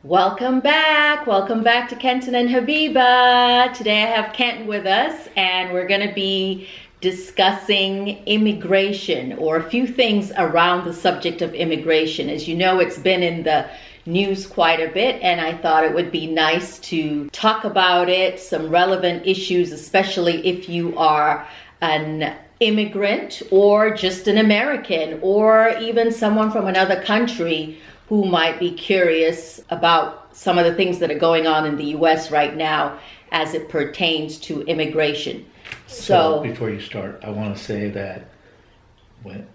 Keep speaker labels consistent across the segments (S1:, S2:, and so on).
S1: Welcome back. Welcome back to Kenton and Habiba. Today I have Kenton with us and we're going to be discussing immigration or a few things around the subject of immigration. As you know, it's been in the news quite a bit and I thought it would be nice to talk about it, some relevant issues, especially if you are an immigrant or just an American or even someone from another country who might be curious about some of the things that are going on in the U.S. right now as it pertains to immigration.
S2: So before you start, I want to say that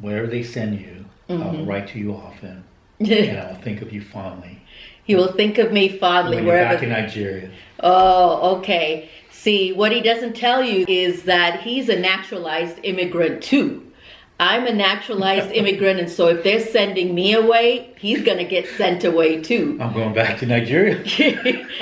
S2: wherever they send you, I'll write to you often, and I'll think of you fondly.
S1: He will think of me fondly
S2: when
S1: wherever.
S2: You're back in Nigeria.
S1: Oh, okay. See, what he doesn't tell you is that he's a naturalized immigrant too. I'm a naturalized immigrant, and so if they're sending me away, he's going to get sent away too.
S2: I'm going back to Nigeria.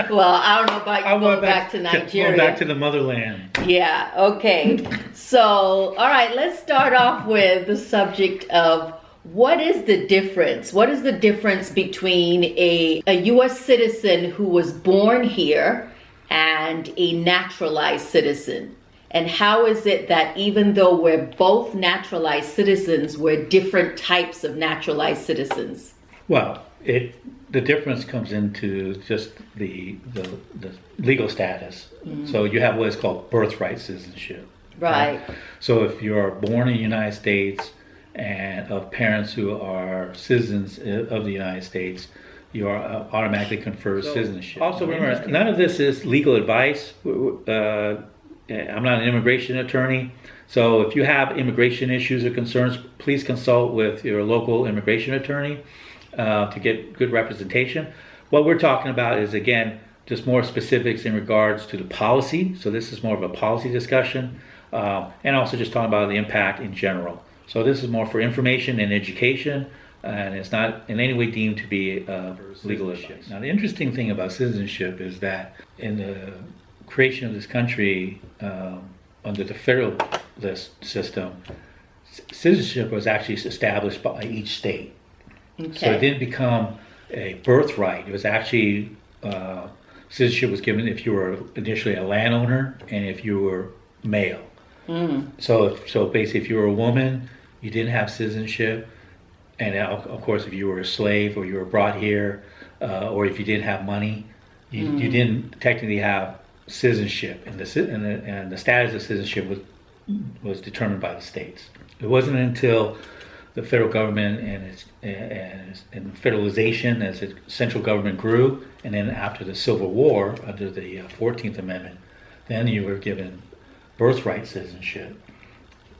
S1: Well, I don't know about you going back to Nigeria.
S2: Going back to the motherland.
S1: Yeah, okay. So, all right, let's start off with the subject of what is the difference? What is the difference between a U.S. citizen who was born here and a naturalized citizen? And how is it that even though we're both naturalized citizens, we're different types of naturalized citizens?
S2: Well, the difference comes into just the legal status. So you have what is called birthright citizenship.
S1: Right.
S2: So if you're born in the United States and of parents who are citizens of the United States, you are automatically conferred citizenship. Also remember, none of this is legal advice. I'm not an immigration attorney, so if you have immigration issues or concerns, please consult with your local immigration attorney to get good representation. What we're talking about is, again, just more specifics in regards to the policy. So this is more of a policy discussion, and also just talking about the impact in general. So this is more for information and education, and it's not in any way deemed to be legal issues. Now, the interesting thing about citizenship is that in the creation of this country under the federalist system, citizenship was actually established by each state. Okay. So it didn't become a birthright. It was actually citizenship was given if you were initially a landowner and if you were male. So basically, if you were a woman, you didn't have citizenship, and of course, if you were a slave or you were brought here, or if you didn't have money, you didn't technically have citizenship, and the status of citizenship was determined by the states. It wasn't until the federal government and federalization, as the central government grew, and then after the Civil War under the 14th Amendment, then you were given birthright citizenship,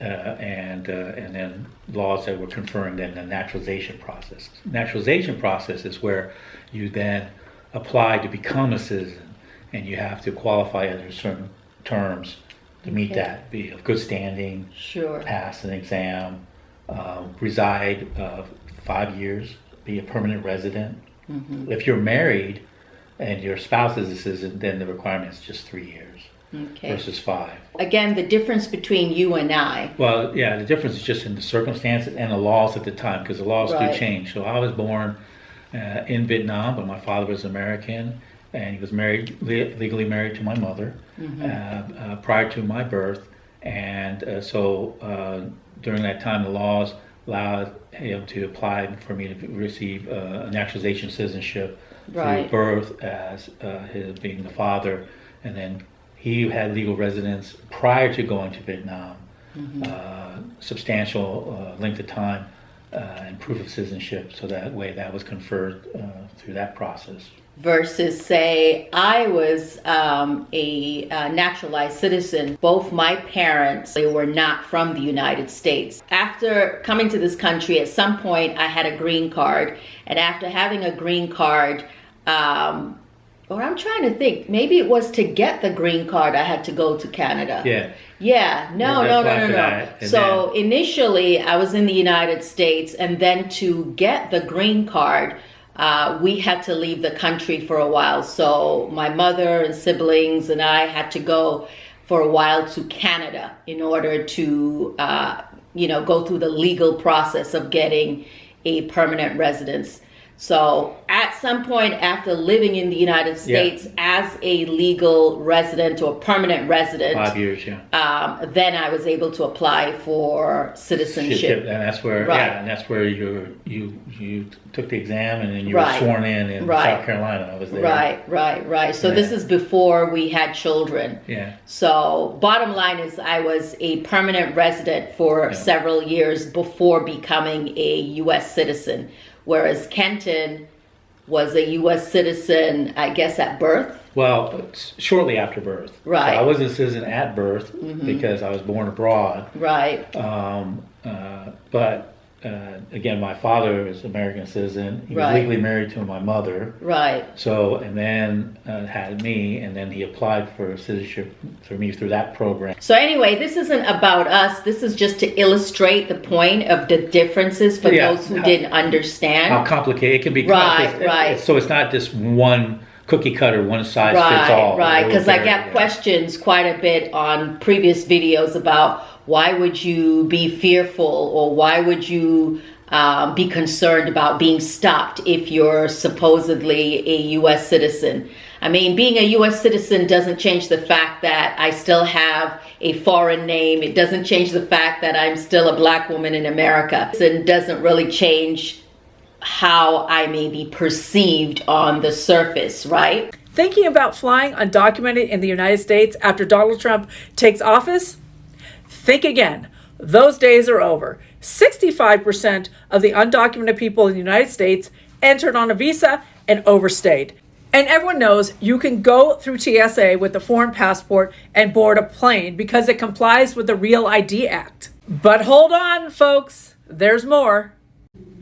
S2: and then laws that were conferring then the naturalization process. Naturalization process is where you then apply to become a citizen. And you have to qualify under certain terms to meet that, be of good standing, pass an exam, reside 5 years, be a permanent resident. If you're married and your spouse is a citizen, then the requirement is just 3 years versus 5.
S1: Again, the difference between you and I.
S2: Well, yeah, the difference is just in the circumstances and the laws at the time, because the laws do change. So I was born in Vietnam, but my father was American. And he was married, legally married to my mother prior to my birth. And so during that time, the laws allowed him to apply for me to receive a naturalization citizenship through birth as his being the father. And then he had legal residence prior to going to Vietnam, substantial length of time and proof of citizenship. So that way that was conferred through that process.
S1: Versus, say, I was a naturalized citizen. Both my parents, they were not from the United States. After coming to this country, at some point, I had a green card. And after having a green card, or I'm trying to think, maybe it was to get the green card, I had to go to Canada. Yeah, no. So initially, I was in the United States, and then to get the green card, we had to leave the country for a while. So my mother and siblings and I had to go for a while to Canada in order to, go through the legal process of getting a permanent residence. So at some point after living in the United States as a legal resident or permanent resident,
S2: 5 years,
S1: then I was able to apply for citizenship.
S2: And that's where, and that's where you took the exam and then you were sworn in South Carolina. I was there.
S1: Right. So this is before we had children.
S2: Yeah.
S1: So bottom line is I was a permanent resident for several years before becoming a U.S. citizen. Whereas Kenton was a U.S. citizen, I guess, at birth.
S2: Well, shortly after birth.
S1: Right.
S2: So I wasn't a citizen at birth because I was born abroad.
S1: Right.
S2: But again, my father is an American citizen. He was legally married to my mother.
S1: Right.
S2: So, and then had me, and then he applied for citizenship for me through that program.
S1: So anyway, this isn't about us. This is just to illustrate the point of the differences for those who didn't understand.
S2: How complicated it can be.
S1: Right.
S2: So it's not just one cookie cutter, one size fits all.
S1: Right, because I get questions quite a bit on previous videos about why would you be fearful or why would you be concerned about being stopped if you're supposedly a U.S. citizen. I mean, being a U.S. citizen doesn't change the fact that I still have a foreign name. It doesn't change the fact that I'm still a black woman in America. It doesn't really change how I may be perceived on the surface, right?
S3: Thinking about flying undocumented in the United States after Donald Trump takes office? Think again. Those days are over. 65% of the undocumented people in the United States entered on a visa and overstayed. And everyone knows you can go through TSA with a foreign passport and board a plane because it complies with the Real ID Act. But hold on, folks. There's more.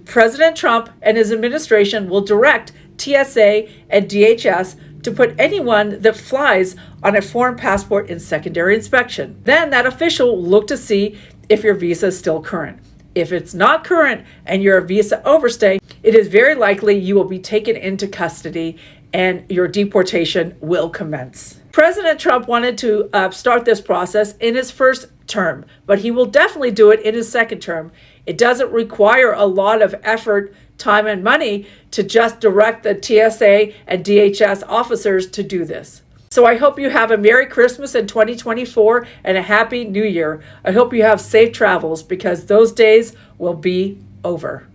S3: President Trump and his administration will direct TSA and DHS to put anyone that flies on a foreign passport in secondary inspection. Then that official will look to see if your visa is still current. If it's not current and you're a visa overstay, it is very likely you will be taken into custody and your deportation will commence. President Trump wanted to start this process in his first term, but he will definitely do it in his second term. It doesn't require a lot of effort, time, and money to just direct the TSA and DHS officers to do this. So I hope you have a Merry Christmas in 2024 and a Happy New Year. I hope you have safe travels because those days will be over.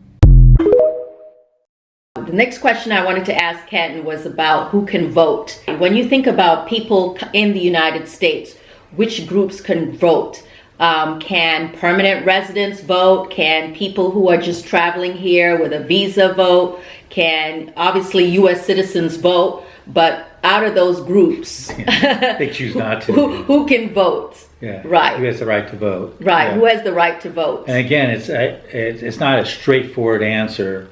S1: The next question I wanted to ask Kenton was about who can vote. When you think about people in the United States, which groups can vote? Can permanent residents vote? Can people who are just traveling here with a visa vote? Can obviously U.S. citizens vote? But out of those groups,
S2: they choose not to.
S1: Who can vote?
S2: Yeah.
S1: Right.
S2: Who has the right to vote?
S1: Right.
S2: Yeah.
S1: Who has the right to vote?
S2: And again, it's not a straightforward answer.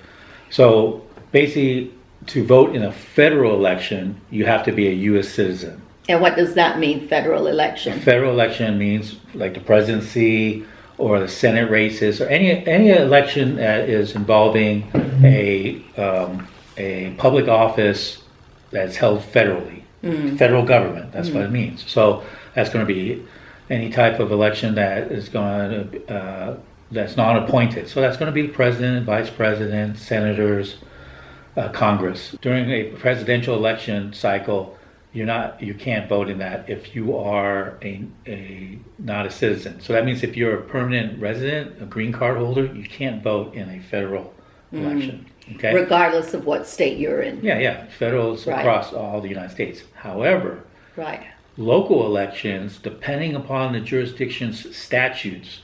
S2: So basically, to vote in a federal election, you have to be a U.S. citizen.
S1: And what does that mean, federal election?
S2: A federal election means like the presidency or the Senate races or any election that is involving a public office that's held federally, federal government. That's what it means. So that's going to be any type of election that is going to that's non-appointed. So that's going to be the president, vice president, senators, Congress. During a presidential election cycle, you can't vote in that if you are not a citizen. So that means if you're a permanent resident, a green card holder, you can't vote in a federal election. Okay?
S1: Regardless of what state you're in.
S2: Yeah. Federals across all the United States. However, local elections, depending upon the jurisdiction's statutes,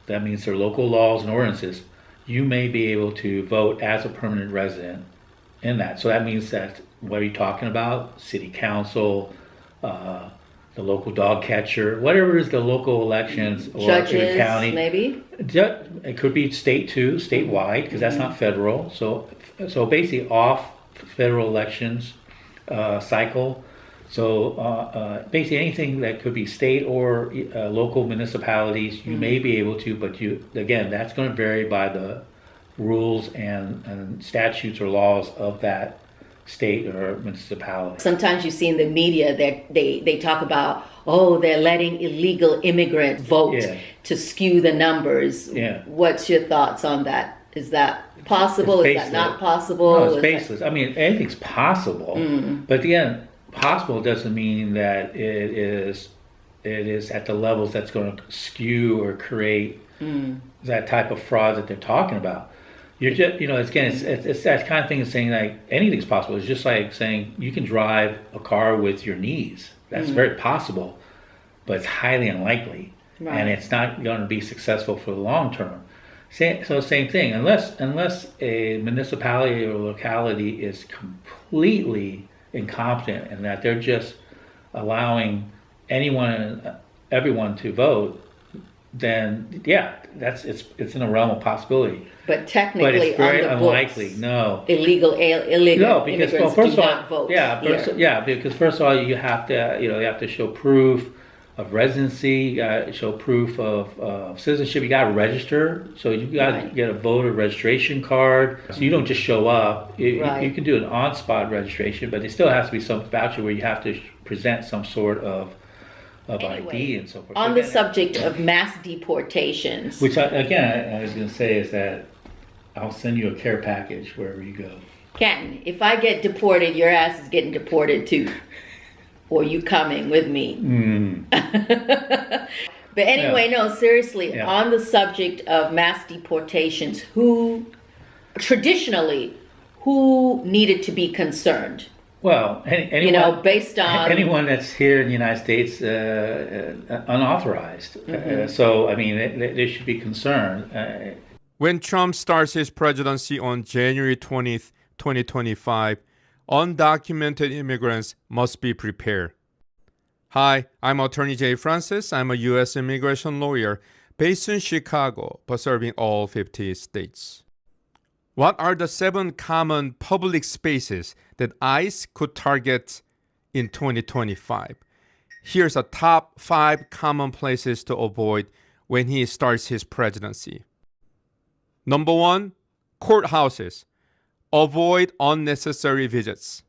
S2: that means their local laws and ordinances, you may be able to vote as a permanent resident in that. So that means that what are you talking about? City council, the local dog catcher, whatever is the local elections, or
S1: judges,
S2: the county.
S1: Maybe.
S2: It could be state too, statewide, because that's not federal. So basically off federal elections cycle. So basically anything that could be state or local municipalities, you may be able to, but again, that's going to vary by the rules and statutes or laws of that state or municipality.
S1: Sometimes you see in the media that they talk about, they're letting illegal immigrants vote to skew the numbers.
S2: Yeah.
S1: What's your thoughts on that? Is that possible? Is that not possible?
S2: No, it's baseless. I mean, anything's possible, but again, possible doesn't mean that it is at the levels that's going to skew or create that type of fraud that they're talking about. You're just, it's that kind of thing of saying like anything's possible. It's just like saying you can drive a car with your knees. That's very possible, but it's highly unlikely, and it's not going to be successful for the long term. So same thing, unless a municipality or locality is completely incompetent and that they're just allowing everyone to vote, then yeah, it's in the realm of possibility.
S1: But technically,
S2: it's very
S1: on the
S2: unlikely.
S1: books,
S2: no,
S1: illegal
S2: no, because
S1: immigrants
S2: first
S1: do
S2: of all,
S1: not vote.
S2: because first of all, you have to show proof of residency. You got to show proof of citizenship. You got to register, so you got to get a voter registration card. So you don't just show up. You can do an on-spot registration, but there still has to be some voucher where you have to present some sort of ID and so forth.
S1: On the subject of mass deportations,
S2: which I was going to say is that I'll send you a care package wherever you go.
S1: Kenton, if I get deported, your ass is getting deported too. Or you coming with me. But anyway, no, seriously, on the subject of mass deportations, who needed to be concerned?
S2: Well, anyone,
S1: based on
S2: anyone that's here in the United States unauthorized. So, I mean, they should be concerned.
S4: When Trump starts his presidency on January 20th, 2025, undocumented immigrants must be prepared. Hi, I'm Attorney Jay Francis. I'm a U.S. immigration lawyer based in Chicago, but serving all 50 states. What are the 7 common public spaces that ICE could target in 2025? Here's a top 5 common places to avoid when he starts his presidency. Number 1, courthouses. Avoid unnecessary visits.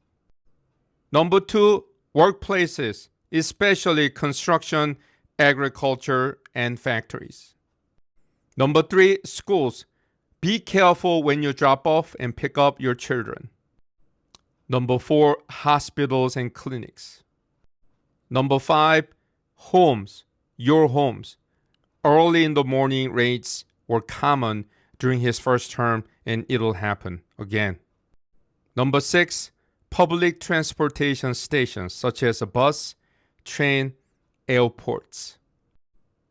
S4: Number 2, workplaces, especially construction, agriculture, and factories. Number 3, schools. Be careful when you drop off and pick up your children. Number 4, hospitals and clinics. Number 5, homes, your homes. Early in the morning raids were common during his first term, and it'll happen again. Number 6, public transportation stations such as a bus, train, airports.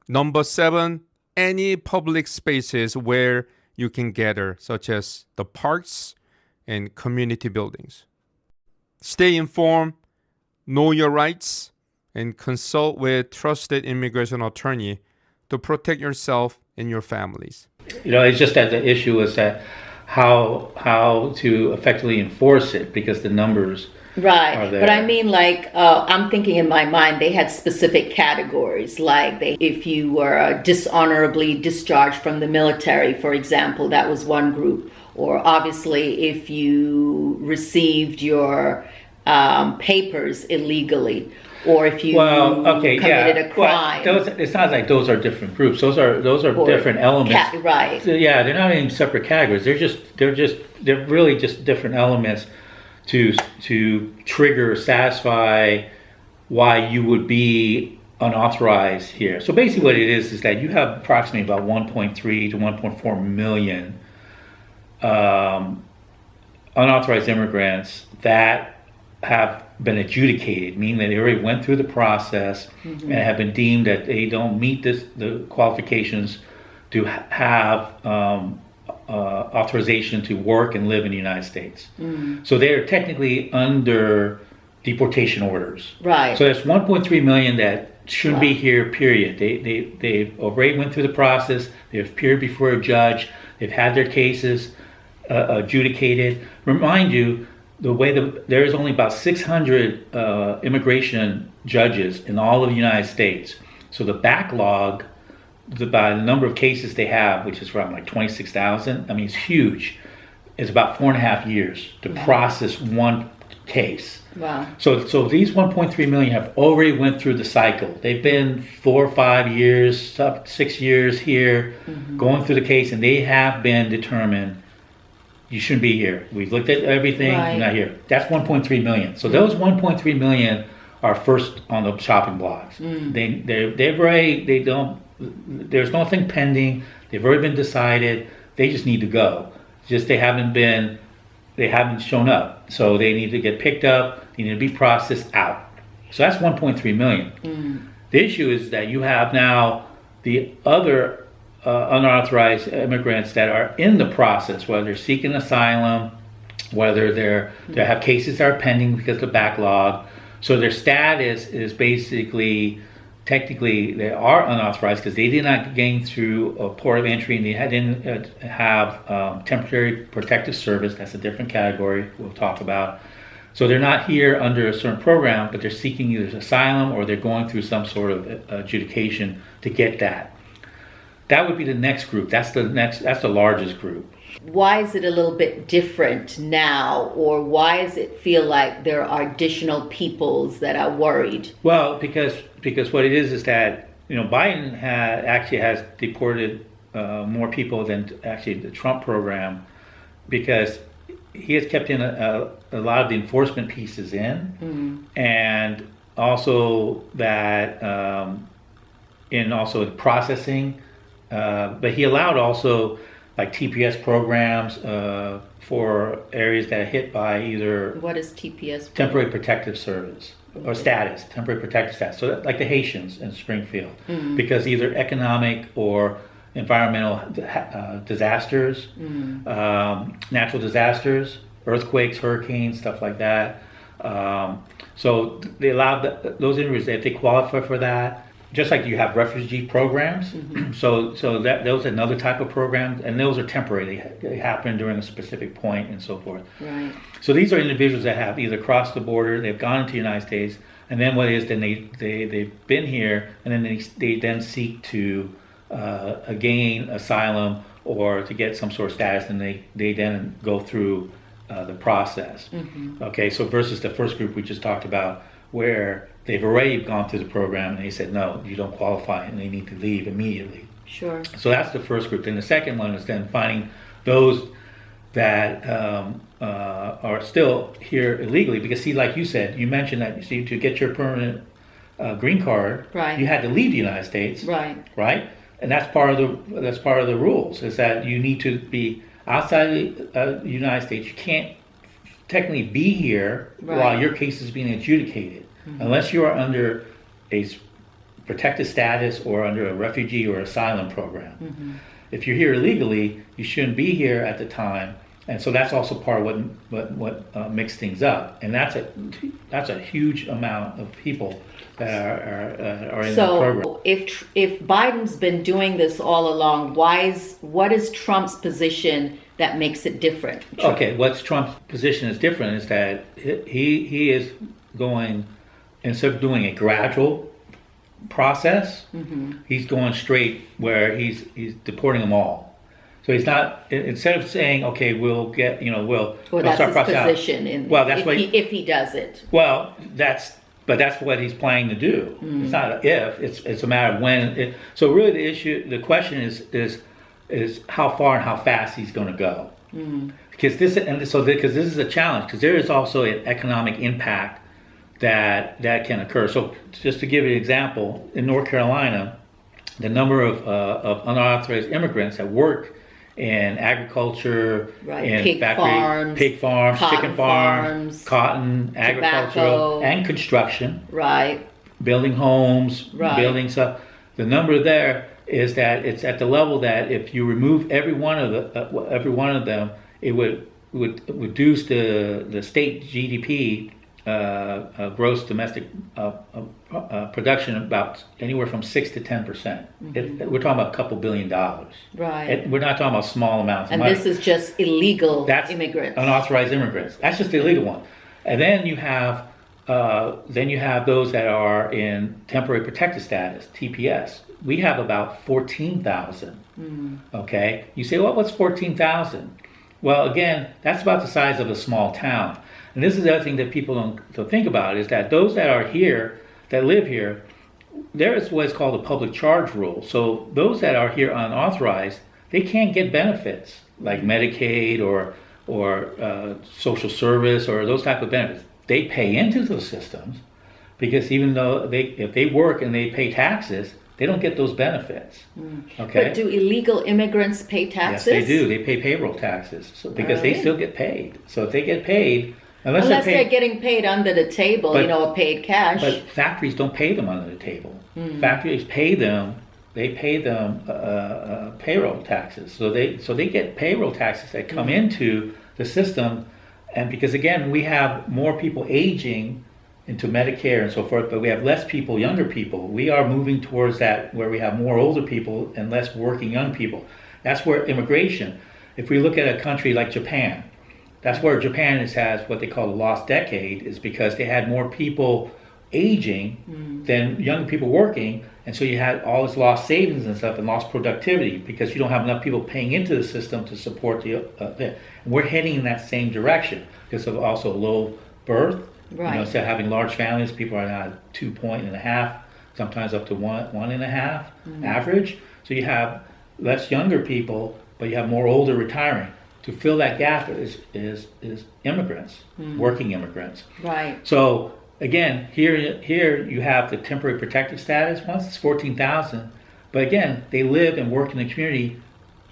S4: Number 7, any public spaces where you can gather, such as the parks and community buildings. Stay informed, know your rights, and consult with trusted immigration attorney to protect yourself and your families.
S2: It's just that the issue is that how to effectively enforce it, because the numbers are there.
S1: But I mean, I'm thinking in my mind, they had specific categories, like if you were dishonorably discharged from the military, for example, that was one group. Or obviously, if you received your papers illegally, or if you committed a crime.
S2: Well, it's not like those are different groups. Those are different elements.
S1: Right.
S2: So, yeah, they're not in separate categories. They're really just different elements to trigger, satisfy why you would be unauthorized here. So basically what it is that you have approximately about 1.3 to 1.4 million unauthorized immigrants that have been adjudicated, meaning that they already went through the process and have been deemed that they don't meet the qualifications to have authorization to work and live in the United States. So they're technically under deportation orders.
S1: Right.
S2: So there's 1.3 million that shouldn't be here, period. They already went through the process. They've appeared before a judge. They've had their cases adjudicated. Remind you, there is only about 600 immigration judges in all of the United States. So the backlog, by the number of cases they have, which is around like 26,000, I mean, it's huge. It's about 4.5 years to process one case.
S1: Wow.
S2: So these 1.3 million have already went through the cycle. They've been 4 or 5 years, 6 years here, going through the case, and they have been determined you shouldn't be here. We've looked at everything, you're not here. That's 1.3 million. So those 1.3 million are first on the chopping blocks. There's nothing pending. They've already been decided. They just need to go. Just they haven't shown up. So they need to get picked up. They need to be processed out. So that's 1.3 million. The issue is that you have now the other unauthorized immigrants that are in the process, whether they're seeking asylum, whether they have cases that are pending because of the backlog. So their status is basically, technically, they are unauthorized because they did not gain through a port of entry, and they didn't have temporary protective service. That's a different category we'll talk about. So they're not here under a certain program, but they're seeking either asylum or they're going through some sort of adjudication to get that. That would be the next group. That's the largest group.
S1: Why is it a little bit different now, or why does it feel like there are additional peoples that are worried?
S2: Well, because what it is that, Biden actually has deported more people than actually the Trump program, because he has kept in a lot of the enforcement pieces in, and also that in also the processing, but he allowed also like TPS programs for areas that are hit by either...
S1: What is TPS?
S2: Temporary Protective Service, or status, temporary protective status. So like the Haitians in Springfield, because either economic or environmental disasters, natural disasters, earthquakes, hurricanes, stuff like that. So they allowed those individuals, if they qualify for that, just like you have refugee programs. So those are another type of program, and those are temporary. They happen during a specific point and so forth.
S1: Right.
S2: So these are individuals that have either crossed the border, they've gone into the United States, and then what it is, then they've been here, and then they then seek to gain asylum or to get some sort of status, and they then go through the process. Okay, so versus the first group we just talked about, where they've already gone through the program and they said, no, you don't qualify, and they need to leave immediately.
S1: Sure. So
S2: that's the first group. Then the second one is then finding those that are still here illegally, because see, like you said, you mentioned that, see, to get your permanent green card,
S1: right,
S2: you had to leave the United States.
S1: Right.
S2: And that's part of the rules, is that you need to be outside the United States. You can't technically be here while your case is being adjudicated, unless you are under a protected status or under a refugee or asylum program. If you're here illegally, you shouldn't be here at the time, and so that's also part of what mixed things up. And that's a huge amount of people that are in the program.
S1: So if Biden's been doing this all along, what is Trump's position that makes it different?
S2: Okay, what's Trump's position is different is that he is going, instead of doing a gradual process, he's going straight where he's deporting them all. So he's not, instead of saying, okay, we'll get, we'll
S1: that's
S2: start
S1: his position. If he does it.
S2: Well, that's what he's planning to do. It's not if, it's a matter of when. So really the question is how far and how fast he's going to go. Because this is a challenge, because there is also an economic impact that can occur. So just to give you an example, in North Carolina, the number of unauthorized immigrants that work in agriculture, in
S1: pig farms,
S2: chicken farms, cotton, agricultural, and construction, building homes, building stuff. The number there is that it's at the level that if you remove every one of them, it would reduce the state GDP, gross domestic production, about anywhere from 6 to 10%. We're talking about a couple $2 billion. We're not talking about small amounts of money.
S1: And this is just illegal immigrants.
S2: Unauthorized immigrants. That's just the illegal one. And then you have those that are in temporary protected status, TPS. We have about 14,000. Okay, you say, well, what's 14,000? Well, again, that's about the size of a small town. And this is the other thing that people don't think about, is that those that are here, that live here, there is what's called a public charge rule. So those that are here unauthorized, they can't get benefits like Medicaid or social service or those type of benefits. They pay into those systems, because even though if they work and they pay taxes, they don't get those benefits. Okay.
S1: But do illegal immigrants pay taxes?
S2: Yes, they do. They pay payroll taxes, so because they still get paid. So if they get paid, unless
S1: they're getting paid under the table, or paid cash.
S2: But factories don't pay them under the table. Factories pay them. They pay them payroll taxes. So they get payroll taxes that come into the system, and because again we have more people aging into Medicare and so forth, but we have less people, younger people. We are moving towards that where we have more older people and less working young people. That's where immigration, if we look at a country like Japan, that's where Japan has what they call a lost decade, is because they had more people aging than young people working, and so you had all this lost savings and stuff and lost productivity because you don't have enough people paying into the system to support the we're heading in that same direction because of also low birth.
S1: Right.
S2: Instead of having large families, people are now at 2.5, sometimes up to 1.5 average. So you have less younger people, but you have more older retiring. To fill that gap is immigrants, working immigrants.
S1: Right.
S2: So again, here you have the temporary protected status. Once it's 14,000, but again, they live and work in the community.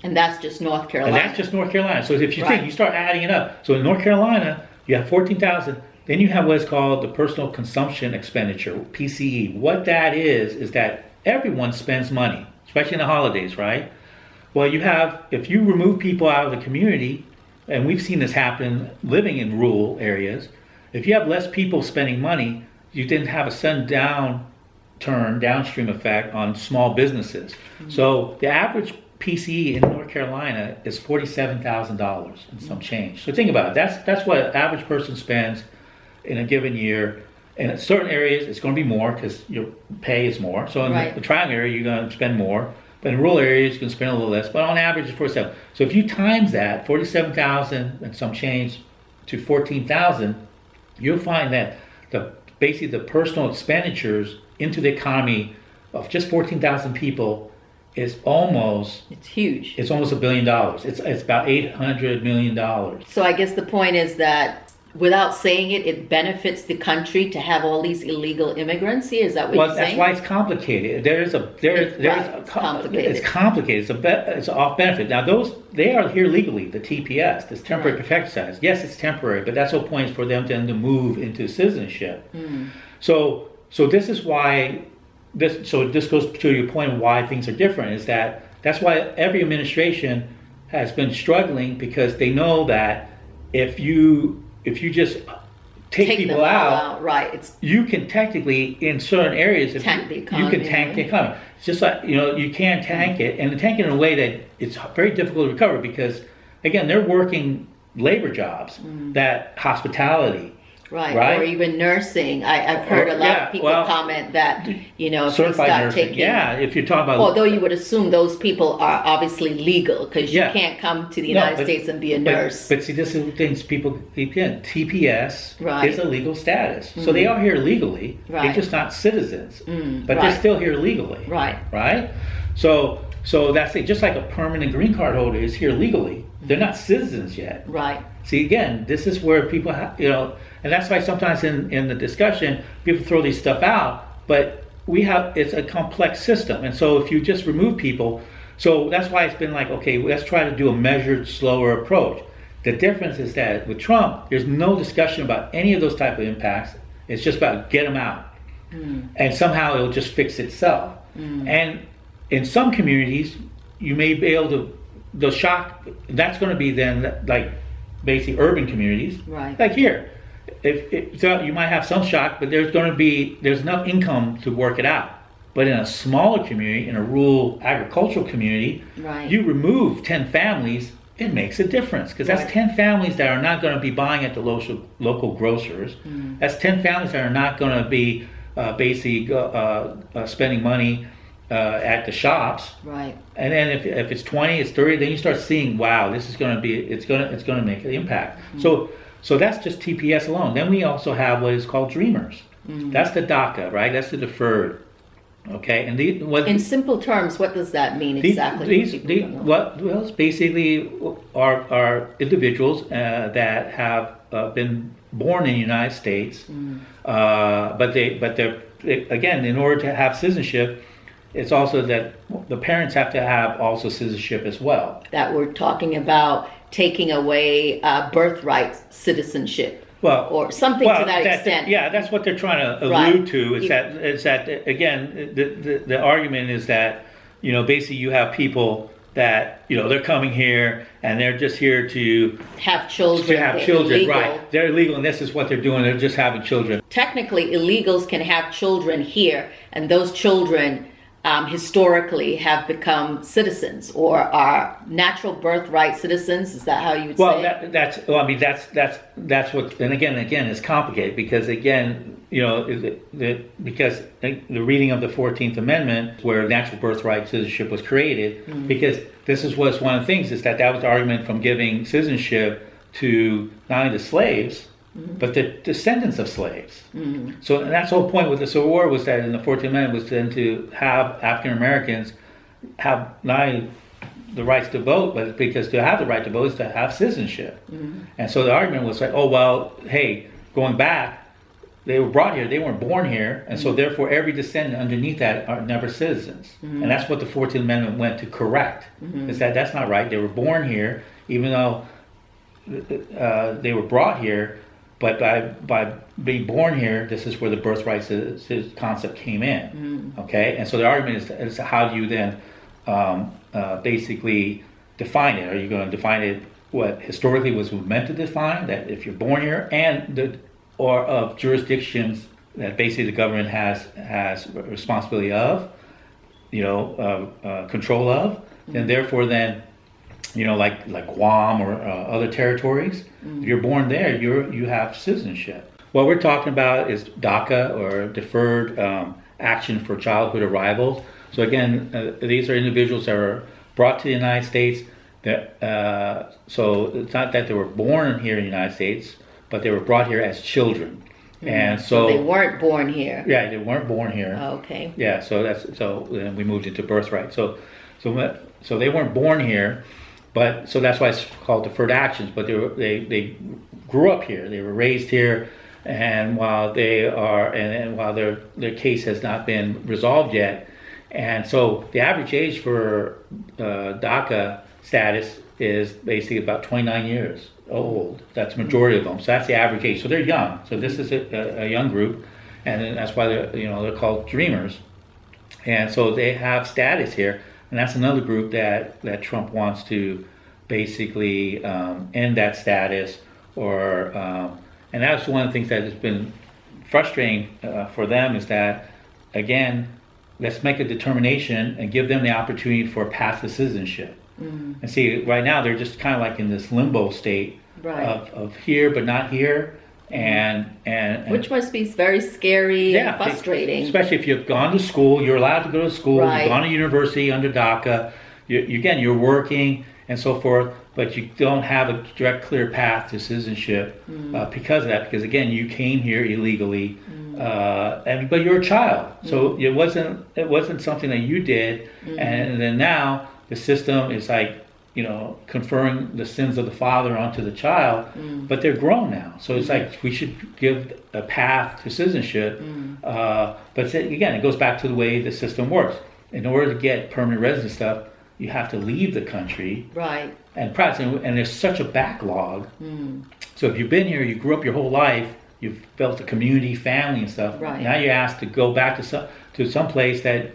S1: And that's just North Carolina.
S2: And that's just North Carolina. So if you think, you start adding it up. So in North Carolina, you have 14,000. Then you have what is called the personal consumption expenditure, PCE. What that is that everyone spends money, especially in the holidays, right? Well, if you remove people out of the community, and we've seen this happen living in rural areas, if you have less people spending money, you then have a sudden downstream effect on small businesses. So the average PCE in North Carolina is $47,000 and some change. So think about it. That's what an average person spends in a given year. In certain areas, it's going to be more because your pay is more. So in the triangle area, you're going to spend more. But in rural areas, you can spend a little less. But on average, it's 47. So if you times that, 47,000 and some change to 14,000, you'll find that basically the personal expenditures into the economy of just 14,000 people is almost...
S1: It's huge.
S2: It's almost $1 billion. It's about $800 million.
S1: So I guess the point is that without saying it, it benefits the country to have all these illegal immigrants here. Is that what you're saying?
S2: Well, that's why it's complicated. It's complicated. It's an off benefit. Now they are here legally. The TPS, this temporary protected status. Yes, it's temporary, but that's the whole point, is for them then to move into citizenship. So this is why this goes to your point of why things are different. Is that's why every administration has been struggling, because they know that if you just take people out, you can technically, in certain areas,
S1: tank the economy.
S2: You can tank the economy. It's just like, you can tank it, and tank it in a way that it's very difficult to recover, because again, they're working labor jobs, that hospitality. Right, or even
S1: nursing. I've heard a lot of people comment that, if they start
S2: nursing,
S1: taking...
S2: if you're talking about...
S1: Although you would assume those people are obviously legal, because you can't come to the United States and be a nurse.
S2: But see, this is the things people keep in. TPS is a legal status. So they are here legally. They're just not citizens. But they're still here legally. Right? So that's it. Just like a permanent green card holder is here legally. They're not citizens yet. See, again, this is where people have, and that's why sometimes in the discussion, people throw these stuff out, but it's a complex system. And so if you just remove people, so that's why it's been like, okay, let's try to do a measured, slower approach. The difference is that with Trump, there's no discussion about any of those type of impacts. It's just about get them out. And somehow it'll just fix itself. And in some communities, you may be able to, the shock, that's going to be then like basically urban communities, like here. So you might have some shock, but there's enough income to work it out. But in a smaller community, in a rural agricultural community, you remove 10 families, it makes a difference, because that's 10 families that are not going to be buying at the local grocers. That's 10 families that are not going to be basically spending money at the shops. And then if it's 20, it's 30, then you start seeing, wow, this is going to be, it's going to make an impact. So that's just TPS alone. Then we also have what is called Dreamers. That's the DACA, right? That's the deferred. Okay, and
S1: in simple terms, what does that mean exactly?
S2: It's basically are individuals that have been born in the United States, but they're again, in order to have citizenship, it's also that the parents have to have also citizenship as well.
S1: That we're talking about taking away birthright citizenship.
S2: Well,
S1: or something to that extent.
S2: Yeah, that's what they're trying to allude to. Is that again, the argument is that, you know, basically you have people that, you know, they're coming here and they're just here to
S1: have children.
S2: Illegal. Right? They're illegal, and this is what they're doing. They're just having children.
S1: Technically, illegals can have children here, and those children historically have become citizens or are natural birthright citizens. Is that how you would say?
S2: That's what. And again, it's complicated because again, you know, because the reading of the 14th Amendment, where natural birthright citizenship was created, because this was one of the things is that was the argument from giving citizenship to not only the slaves, but the descendants of slaves. So and that's the whole point with the Civil War was that in the 14th Amendment was then to have African Americans have not only the rights to vote, but because to have the right to vote is to have citizenship. And so the argument was like, oh, well, hey, going back, they were brought here, they weren't born here, and so therefore every descendant underneath that are never citizens. And that's what the 14th Amendment went to correct, is that that's not right. They were born here, even though they were brought here, but by being born here, this is where the birthright concept came in. Okay, and so the argument is how do you then basically define it? Are you going to define it what historically was meant to define, that if you're born here, and or of jurisdictions that basically the government has responsibility of, you know, control of, and therefore then, you know, like Guam or other territories, if you're born there, you have citizenship. What we're talking about is DACA, or Deferred Action for Childhood Arrivals. So again, these are individuals that are brought to the United States. So it's not that they were born here in the United States, but they were brought here as children. And so
S1: they weren't born here.
S2: Yeah, they weren't born here.
S1: Oh, okay.
S2: Yeah, so then we moved into birthright. So they weren't born here. But so that's why it's called deferred actions. But they grew up here, they were raised here, and while while their case has not been resolved yet, and so the average age for DACA status is basically about 29 years old. That's the majority of them. So that's the average age. So they're young. So this is a young group, and that's why they're called Dreamers, and so they have status here. And that's another group that Trump wants to basically end that status, or and that's one of the things that has been frustrating for them, is that, again, let's make a determination and give them the opportunity for a path to citizenship. And see, right now they're just kind of like in this limbo state of here but not here. And
S1: which must be very scary and frustrating.
S2: Especially if you've gone to school, you're allowed to go to school, you've gone to university under DACA, you're working and so forth, but you don't have a direct, clear path to citizenship because of that. Because again, you came here illegally, but you're a child, so it wasn't something that you did, and then now the system is like, you know, conferring the sins of the father onto the child, but they're grown now. So it's like we should give a path to citizenship. But again, it goes back to the way the system works. In order to get permanent resident stuff, you have to leave the country.
S1: Right.
S2: And there's such a backlog. So if you've been here, you grew up your whole life, you've built a community, family and stuff.
S1: Right.
S2: Now you're asked to go back to some place that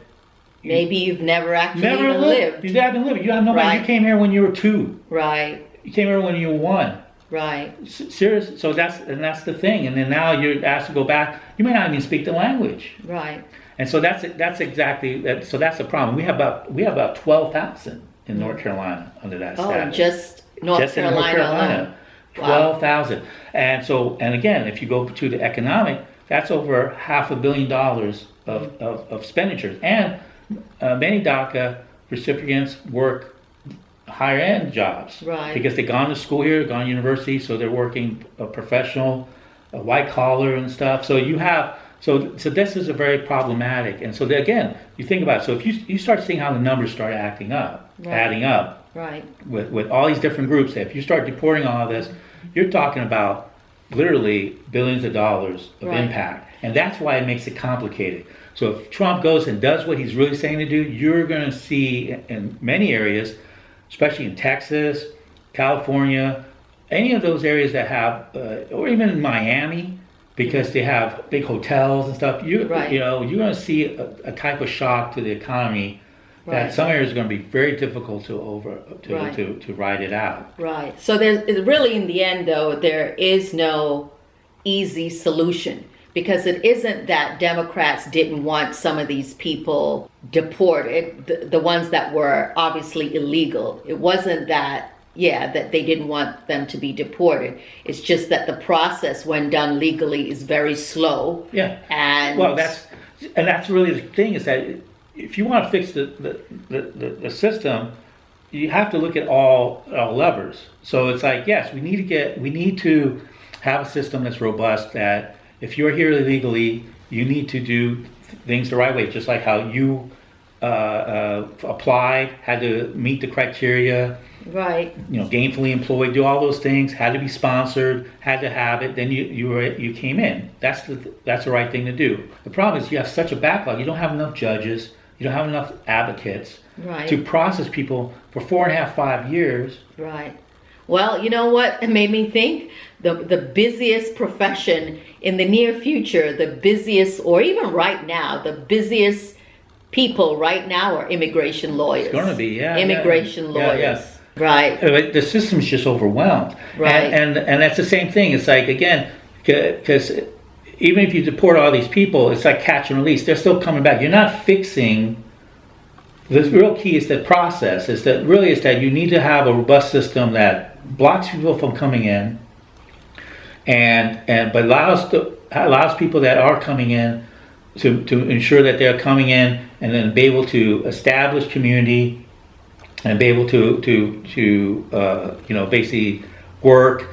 S1: maybe you've never actually even lived.
S2: You haven't lived. You have nobody. Right. You came here when you were 2.
S1: Right.
S2: You came here when you were 1.
S1: Right.
S2: Serious. So that's the thing. And then now you're asked to go back. You may not even speak the language.
S1: Right.
S2: And so that's exactly that. So that's the problem. We have about 12,000 in North Carolina under that status.
S1: Just North Carolina.
S2: 12,000. And again, if you go to the economic, that's over $500 million of expenditures. And many DACA recipients work higher end jobs.
S1: Right.
S2: Because they've gone to school here, gone to university, so they're working a professional, white collar and stuff. So you have, so this is a very problematic. And so again, you think about it. So if you start seeing how the numbers start adding up,
S1: right,
S2: with all these different groups, if you start deporting all of this, you're talking about literally billions of dollars of impact. And that's why it makes it complicated. So if Trump goes and does what he's really saying to do, you're going to see in many areas, especially in Texas, California, any of those areas that have, or even in Miami, because they have big hotels and stuff, you're going to see a type of shock to the economy that some areas are going to be very difficult to ride it out.
S1: Right. So there's really, in the end, though, there is no easy solution, because it isn't that Democrats didn't want some of these people deported, the ones that were obviously illegal. It wasn't that, that they didn't want them to be deported. It's just that the process, when done legally, is very slow.
S2: Yeah.
S1: And
S2: well, that's really the thing, is that if you want to fix the system, you have to look at all levers. So it's like, yes, we need to have a system that's robust, that if you're here illegally, you need to do things the right way, just like how you applied, had to meet the criteria, gainfully employed, do all those things, had to be sponsored, had to have it, then you came in. That's the right thing to do. The problem is you have such a backlog. You don't have enough judges, you don't have enough advocates to process people for 4.5, 5 years.
S1: Right. Well, you know what it made me think? The busiest profession in the near future, the busiest, or even right now, the busiest people right now are immigration lawyers. It's
S2: going to be,
S1: immigration lawyers.
S2: Yeah.
S1: Right.
S2: The system's just overwhelmed.
S1: Right.
S2: And that's the same thing. It's like, again, because even if you deport all these people, it's like catch and release. They're still coming back. You're not fixing. The real key is the process. Is that you need to have a robust system that blocks people from coming in, but allows people that are coming in to ensure that they're coming in, and then be able to establish community and be able to basically work,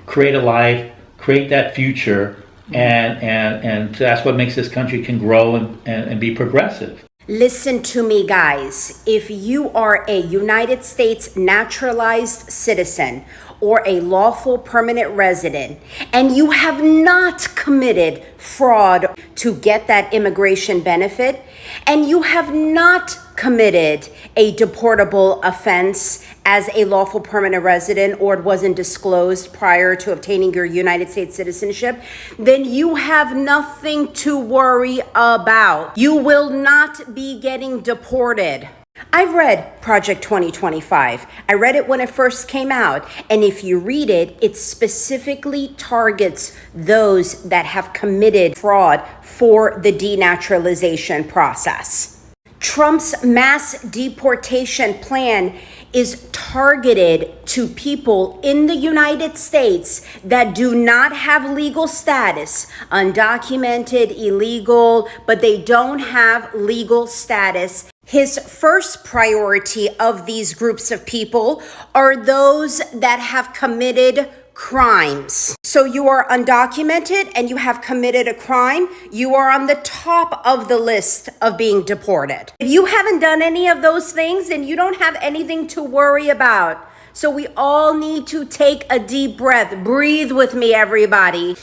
S2: create a life, create that future, and that's what makes this country can grow and be progressive.
S5: Listen to me, guys. If you are a United States naturalized citizen or a lawful permanent resident, and you have not committed fraud to get that immigration benefit, and you have not committed a deportable offense as a lawful permanent resident, or it wasn't disclosed prior to obtaining your United States citizenship, then you have nothing to worry about. You will not be getting deported. I've read Project 2025. I read it when it first came out. And if you read it, it specifically targets those that have committed fraud for the denaturalization process. Trump's mass deportation plan is targeted to people in the United States that do not have legal status, undocumented, illegal, but they don't have legal status. His first priority of these groups of people are those that have committed crimes. So you are undocumented and you have committed a crime, you are on the top of the list of being deported. If you haven't done any of those things, then you don't have anything to worry about. So we all need to take a deep breath. Breathe with me, everybody.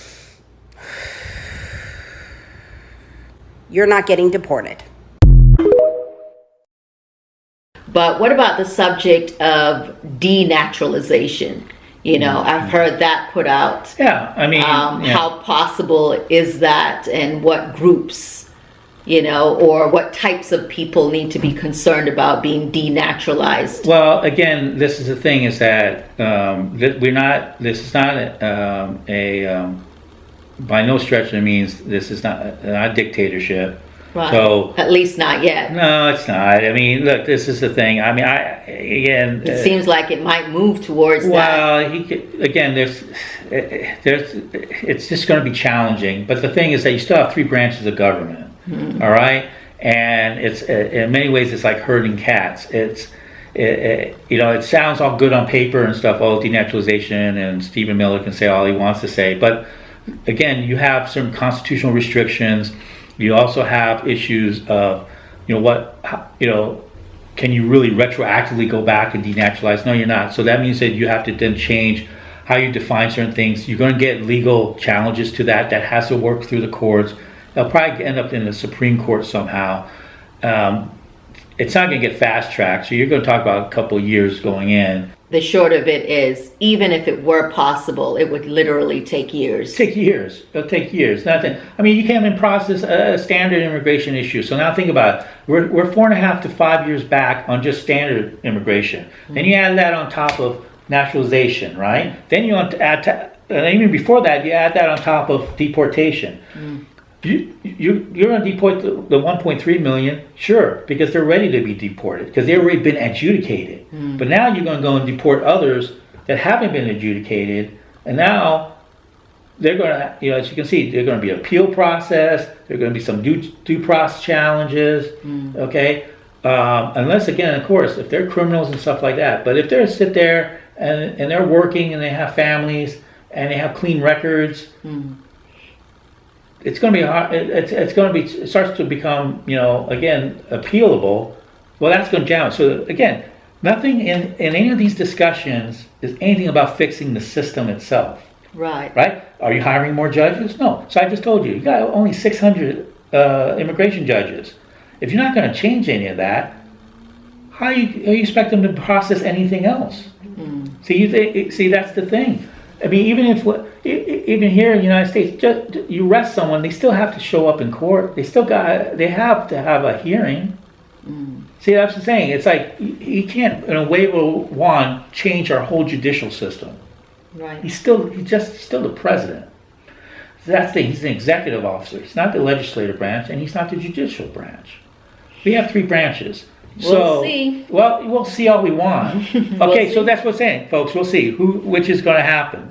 S5: You're not getting deported.
S1: But what about the subject of denaturalization? I've heard that put out.
S2: Yeah, I mean,
S1: how possible is that, and what groups, or what types of people need to be concerned about being denaturalized?
S2: Well, again, this is the thing, is that this is not by no stretch of the means, this is not a dictatorship.
S1: Right.
S2: So
S1: at least not yet.
S2: No, it's not. I mean, look, this is the thing. I mean,
S1: it seems like it might move towards that.
S2: Well, it's just going to be challenging. But the thing is that you still have 3 branches of government. Mm-hmm. All right, and it's in many ways it's like herding cats. it sounds all good on paper and stuff, denaturalization, and Stephen Miller can say all he wants to say, but again, you have some constitutional restrictions. You also have issues of, can you really retroactively go back and denaturalize? No, you're not. So that means that you have to then change how you define certain things. You're going to get legal challenges to that has to work through the courts. They'll probably end up in the Supreme Court somehow. It's not going to get fast tracked, so you're going to talk about a couple of years going in.
S1: The short of it is, even if it were possible, it would literally take years.
S2: It'll take years. Nothing. I mean, you can't even process a standard immigration issue. So now think about it. We're 4.5 to 5 years back on just standard immigration. Mm-hmm. Then you add that on top of naturalization, right? Then you want to add, even before that, you add that on top of deportation. Mm. You're going to deport the 1.3 million, sure, because they're ready to be deported, because they've already been adjudicated. Mm. But now you're going to go and deport others that haven't been adjudicated, and now they're going to, as you can see, there's going to be an appeal process, there are going to be some due process challenges, okay? Unless, again, of course, if they're criminals and stuff like that. But if they sit there and they're working and they have families and they have clean records, it's going to be hard. It starts to become, again, appealable. Well, that's going to jam it. So again, nothing in any of these discussions is anything about fixing the system itself.
S1: Right.
S2: Right? Are you hiring more judges? No. So I just told you got only 600 immigration judges. If you're not going to change any of that, how do you expect them to process anything else? See, that's the thing. I mean, even here in the United States, you arrest someone, they still have to show up in court. They have to have a hearing. See, that's the saying. It's like you can't, in a wave of a wand, change our whole judicial system.
S1: Right.
S2: He's still the president. So that's the thing. He's an executive officer. He's not the legislative branch, and he's not the judicial branch. We have 3 branches.
S1: We'll see.
S2: Well, we'll see all we want. Okay, so that's what I'm saying, folks. We'll see which is going to happen.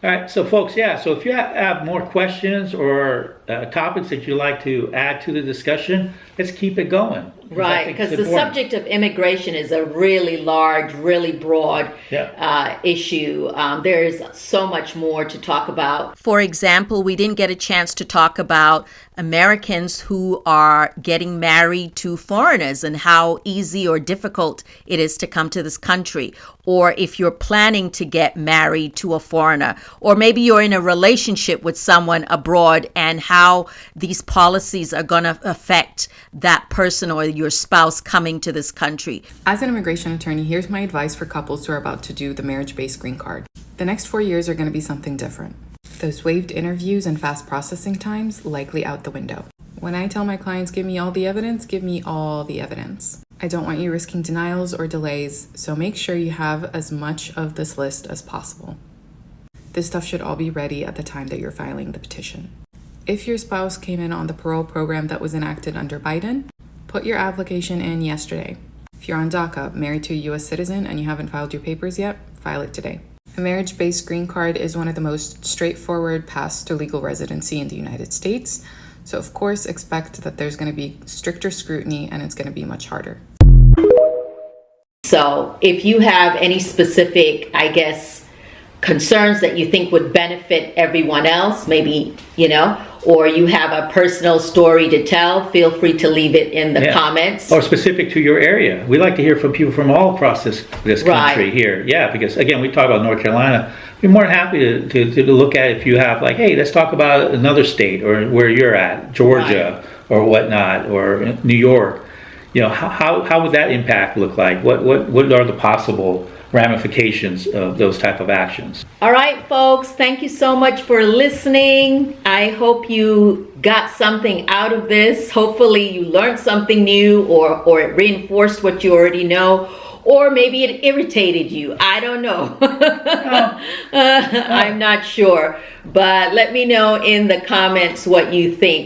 S2: All right, so folks, so if you have more questions or topics that you'd like to add to the discussion, let's keep it going.
S1: Right, because the subject of immigration is a really large, really broad issue. There's so much more to talk about. For example, we didn't get a chance to talk about Americans who are getting married to foreigners and how easy or difficult it is to come to this country. Or if you're planning to get married to a foreigner, or maybe you're in a relationship with someone abroad, and how these policies are going to affect that person or your spouse coming to this country.
S6: As an immigration attorney, here's my advice for couples who are about to do the marriage-based green card. The next 4 years are going to be something different. Those waived interviews and fast processing times likely out the window. When I tell my clients, give me all the evidence, give me all the evidence. I don't want you risking denials or delays, so make sure you have as much of this list as possible. This stuff should all be ready at the time that you're filing the petition. If your spouse came in on the parole program that was enacted under Biden, put your application in yesterday. If you're on DACA, married to a U.S. citizen, and you haven't filed your papers yet, file it today. A marriage-based green card is one of the most straightforward paths to legal residency in the United States, so of course expect that there's going to be stricter scrutiny and it's going to be much harder.
S1: So if you have any specific, concerns that you think would benefit everyone else, maybe, or you have a personal story to tell, feel free to leave it in the comments.
S2: Or specific to your area. We like to hear from people from all across this country here. Yeah, because again, we talk about North Carolina. We're more than happy to look at if you have hey, let's talk about another state or where you're at, Georgia or whatnot, or New York. How would that impact look like? What are the possible ramifications of those type of actions?
S1: All right, folks, thank you so much for listening. I hope you got something out of this. Hopefully you learned something new, or it reinforced what you already know, or maybe it irritated you. I don't know. I'm not sure, but let me know in the comments what you think.